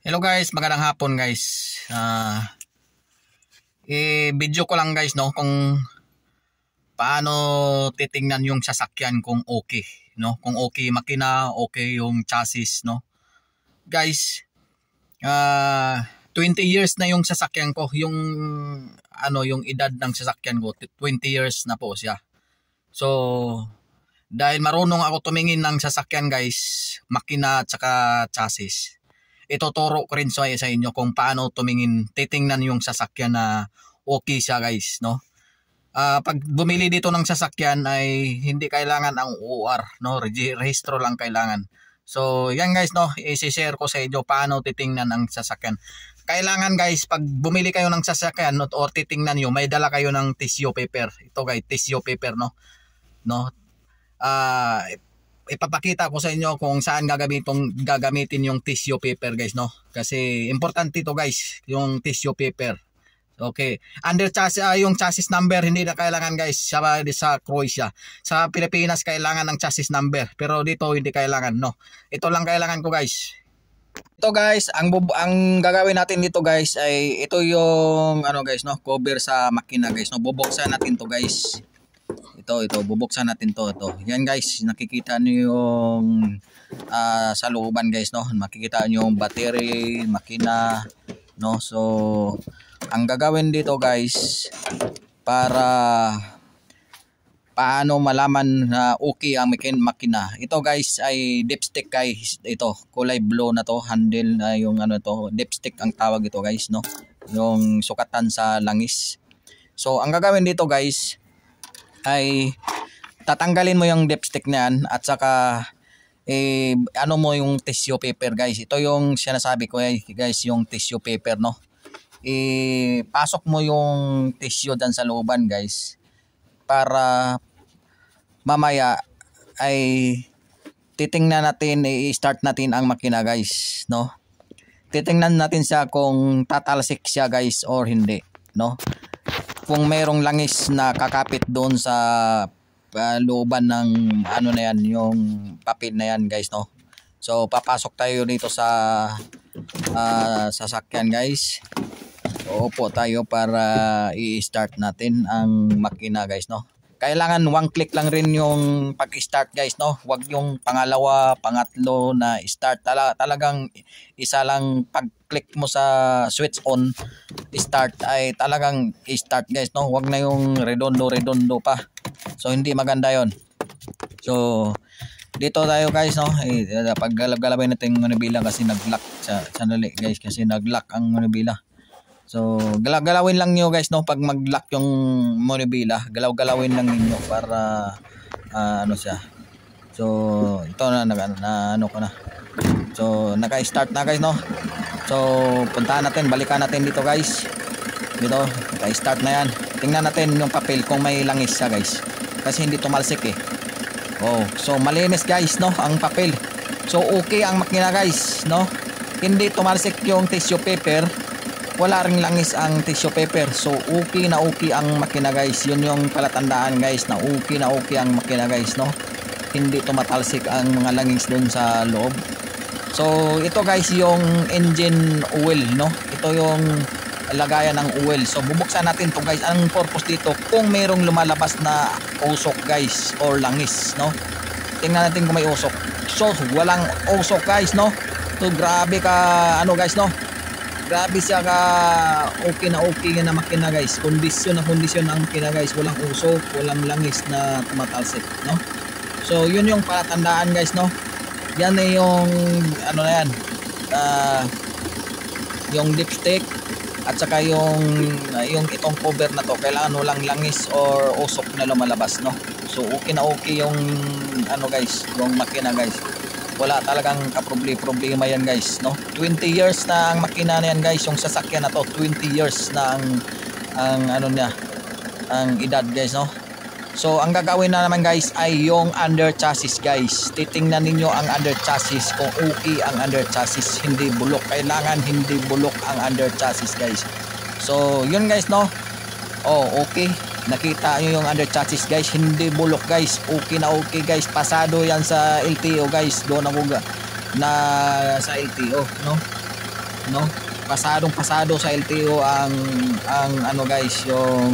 Hello guys, magandang hapon guys. I-video ko lang guys no kung paano titingnan yung sasakyan kung okay, no? Kung okay makina, okay yung chassis, no? Guys, 20 years na yung sasakyan ko, yung yung edad ng sasakyan ko, 20 years na po siya. So, dahil marunong ako tumingin ng sasakyan guys, makina at saka chassis, ituturo ko rin sa inyo kung paano titingnan yung sasakyan na okay siya guys, no? Pag bumili dito ng sasakyan ay hindi kailangan ang OR, no? Rehistro lang kailangan. So, yan guys, no? I-share ko sa inyo paano titingnan ang sasakyan. Kailangan guys, pag bumili kayo ng sasakyan or titingnan nyo, may dala kayo ng tissue paper. Ito guys, tissue paper, no? Ipapakita ko sa inyo kung saan gagamitin yung tissue paper guys, no? Kasi importante ito guys, yung tissue paper. Okay. Under chassis, yung chassis number hindi na kailangan guys sa Croatia. Sa Pilipinas kailangan ng chassis number, pero dito hindi kailangan, no? Ito lang kailangan ko guys. Ito guys, ang gagawin natin dito guys ay ito yung guys, no? Cover sa makina guys, no? Bubuksan natin to guys. Ito bubuksan natin to. Yan guys, nakikita niyo yung sa looban guys, no? Makikita niyo yung battery, makina, no? So, ang gagawin dito guys para paano malaman na okay ang makina. Ito guys ay dipstick guys. Ito, kulay blue na to, handle na yung to, dipstick ang tawag ito guys, no? Yung sukatan sa langis. So, ang gagawin dito guys ay tatanggalin mo yung dipstick na yan at saka mo yung tissue paper guys. Ito yung sinasabi ko guys, yung tissue paper, no? Pasok mo yung tissue dyan sa looban guys para mamaya ay titingnan natin, i-start natin ang makina guys, no? Titingnan natin siya kung tatalsik siya guys or hindi, no? Kung mayroong langis na kakapit doon sa looban ng na yan, yung papel na yan guys, no? So papasok tayo dito sa sasakyan guys. Upo tayo para i-start natin ang makina guys, no? Kailangan one click lang rin yung pag-start guys, no? Huwag yung pangalawa, pangatlo na start. Talagang isa lang pag-click mo sa switch on, start ay talagang start guys, no? Huwag na yung redondo pa. So hindi maganda yon. So dito tayo guys, no? Pag-galawin natin yung manibela kasi nag-lock sandali guys, kasi nag-lock ang manibela. So, galawin lang nyo guys, no? Pag mag-lock yung manibela, galawin lang ninyo para siya. So, ito na ko na. So, naka-start na guys, no? So, puntahan natin, balikan natin dito guys. Dito, naka-start na yan. Tingnan natin yung papel kung may langis siya guys. Kasi hindi tumalsik eh. Oh, so malinis guys, no? Ang papel. So, okay ang makina guys, no? Hindi tumalsik yung tissue paper. Wala ring langis ang tissue paper. So okay na okay ang makina guys. Yun yung palatandaan guys na okay ang makina guys, no? Hindi tumatalsik ang mga langis dun sa loob. So ito guys yung engine oil, no? Ito yung lagayan ng oil. So bubuksan natin to guys. Ang purpose dito kung mayroong lumalabas na usok guys or langis, no? Tingnan natin kung may usok. So walang usok guys, no? So grabe ka guys, no? Grabe siya ka okay na makina guys. Kondisyon ang makina guys. Walang usok, walang langis na tumatalsik, no? So yun yung palatandaan guys, no? Yan na yung yung dipstick at saka yung itong cover na to, kailangan walang langis or usok na lumalabas, no? So okay na okay yung guys, yung makina guys. Wala talagang problema yan guys, no? 20 years na ang makina na yan guys, yung sasakyan na to, 20 years na ang edad guys, no? So ang gagawin na naman guys ay yung under chassis guys. Titingnan ninyo ang under chassis kung okay ang under chassis, hindi bulok. Kailangan hindi bulok ang under chassis guys. So yun guys, no? Oh, okay. Nakita nyo yung under chassis guys, hindi bulok guys. Okay na okay guys. Pasado yan sa LTO guys. Doon ako na sa LTO, no? no? Pasadong pasado sa LTO ang ano guys, yung